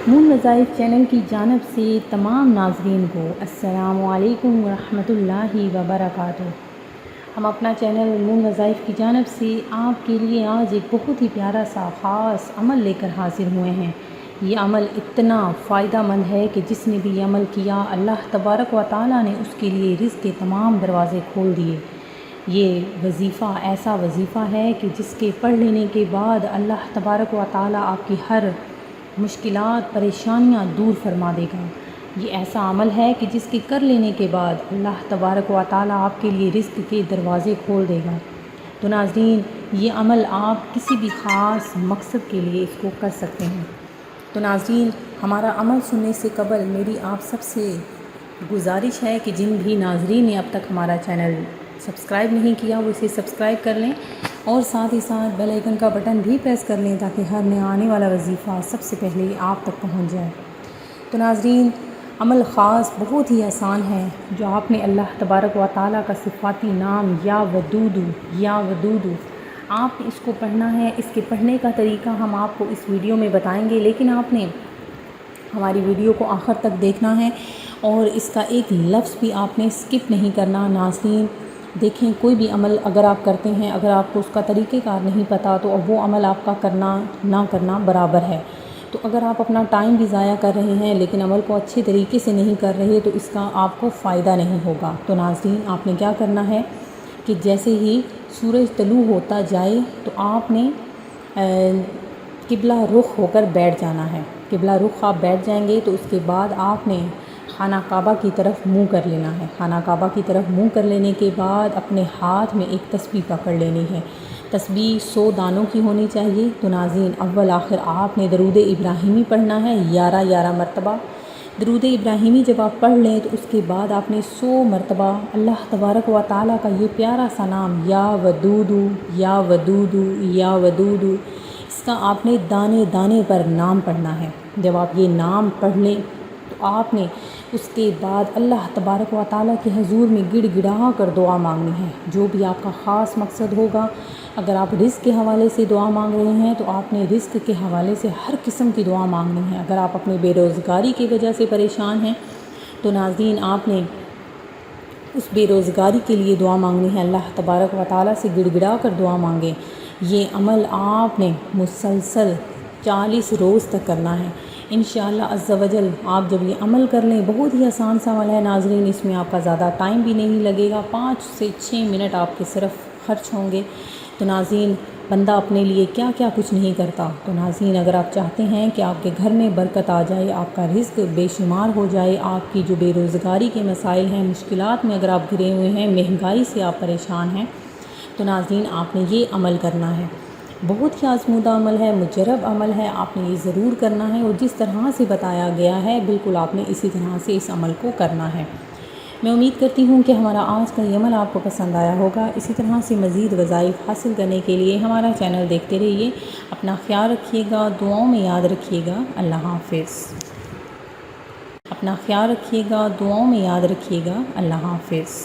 نون وظائف چینل کی جانب سے تمام ناظرین کو السلام علیکم ورحمۃ اللہ وبرکاتہ۔ ہم اپنا چینل نون وظائف کی جانب سے آپ کے لیے آج ایک بہت ہی پیارا سا خاص عمل لے کر حاضر ہوئے ہیں۔ یہ عمل اتنا فائدہ مند ہے کہ جس نے بھی یہ عمل کیا اللہ تبارک و تعالیٰ نے اس کے لیے رزق کے تمام دروازے کھول دیے۔ یہ وظیفہ ایسا وظیفہ ہے کہ جس کے پڑھ لینے کے بعد اللہ تبارک و تعالیٰ آپ کی ہر مشکلات پریشانیاں دور فرما دے گا۔ یہ ایسا عمل ہے کہ جس کے کر لینے کے بعد اللہ تبارک و تعالیٰ آپ کے لیے رزق کے دروازے کھول دے گا۔ تو ناظرین، یہ عمل آپ کسی بھی خاص مقصد کے لیے اس کو کر سکتے ہیں۔ تو ناظرین، ہمارا عمل سننے سے قبل میری آپ سب سے گزارش ہے کہ جن بھی ناظرین نے اب تک ہمارا چینل سبسکرائب نہیں کیا وہ اسے سبسکرائب کر لیں اور ساتھ ہی ساتھ بیل آئیکن کا بٹن بھی پریس کر لیں تاکہ ہر نیا آنے والا وظیفہ سب سے پہلے آپ تک پہنچ جائے۔ تو ناظرین، عمل خاص بہت ہی آسان ہے۔ جو آپ نے اللہ تبارک و تعالیٰ کا صفاتی نام یا ودود آپ نے اس کو پڑھنا ہے۔ اس کے پڑھنے کا طریقہ ہم آپ کو اس ویڈیو میں بتائیں گے، لیکن آپ نے ہماری ویڈیو کو آخر تک دیکھنا ہے اور اس کا ایک لفظ بھی آپ نے سکپ نہیں کرنا۔ ناظرین دیکھیں، کوئی بھی عمل اگر آپ کرتے ہیں، اگر آپ کو اس کا طریقہ کار نہیں پتہ تو وہ عمل آپ کا کرنا نہ کرنا برابر ہے۔ تو اگر آپ اپنا ٹائم بھی ضائع کر رہے ہیں لیکن عمل کو اچھے طریقے سے نہیں کر رہے تو اس کا آپ کو فائدہ نہیں ہوگا۔ تو ناظرین، آپ نے کیا کرنا ہے کہ جیسے ہی سورج طلوع ہوتا جائے تو آپ نے قبلہ رخ ہو کر بیٹھ جانا ہے۔ قبلہ رخ آپ بیٹھ جائیں گے تو اس کے بعد آپ نے خانہ کعبہ کی طرف منہ کر لینا ہے۔ خانہ کعبہ کی طرف منہ کر لینے کے بعد اپنے ہاتھ میں ایک تسبیح پکڑ لینی ہے۔ تسبیح 100 دانوں کی ہونی چاہیے۔ تو ناظرین، اول آخر آپ نے درود ابراہیمی پڑھنا ہے 11 مرتبہ۔ درود ابراہیمی جب آپ پڑھ لیں تو اس کے بعد آپ نے 100 مرتبہ اللہ تبارک و تعالیٰ کا یہ پیارا سا نام یا ودود اس کا آپ نے دانے دانے پر نام پڑھنا ہے۔ جب آپ یہ نام پڑھ لیں تو آپ نے اس کے بعد اللہ تبارک و تعالیٰ کے حضور میں گڑ گڑا کر دعا مانگنی ہے۔ جو بھی آپ کا خاص مقصد ہوگا، اگر آپ رزق کے حوالے سے دعا مانگ رہے ہیں تو آپ نے رزق کے حوالے سے ہر قسم کی دعا مانگنی ہے۔ اگر آپ اپنے بے روزگاری کی وجہ سے پریشان ہیں تو ناظرین آپ نے اس بے روزگاری کے لیے دعا مانگنی ہے۔ اللہ تبارک و تعالیٰ سے گڑ گڑا کر دعا مانگیں۔ یہ عمل آپ نے مسلسل 40 روز تک کرنا ہے۔ انشاءاللہ عز و جل آپ جب یہ عمل کر لیں، بہت ہی آسان سا عمل ہے ناظرین، اس میں آپ کا زیادہ ٹائم بھی نہیں لگے گا، 5 سے 6 منٹ آپ کے صرف خرچ ہوں گے۔ تو ناظرین، بندہ اپنے لیے کیا کیا کچھ نہیں کرتا۔ تو ناظرین، اگر آپ چاہتے ہیں کہ آپ کے گھر میں برکت آ جائے، آپ کا رزق بے شمار ہو جائے، آپ کی جو بے روزگاری کے مسائل ہیں، مشکلات میں اگر آپ گھرے ہوئے ہیں، مہنگائی سے آپ پریشان ہیں، تو ناظرین آپ نے یہ عمل کرنا ہے۔ بہت ہی آزمودہ عمل ہے، مجرب عمل ہے، آپ نے یہ ضرور کرنا ہے اور جس طرح سے بتایا گیا ہے بالکل آپ نے اسی طرح سے اس عمل کو کرنا ہے۔ میں امید کرتی ہوں کہ ہمارا آج کا یہ عمل آپ کو پسند آیا ہوگا۔ اسی طرح سے مزید وظائف حاصل کرنے کے لیے ہمارا چینل دیکھتے رہیے۔ اپنا خیال رکھیے گا، دعاؤں میں یاد رکھیے گا۔ اللہ حافظ۔ اپنا خیال رکھیے گا، دعاؤں میں یاد رکھیے گا۔ اللہ حافظ۔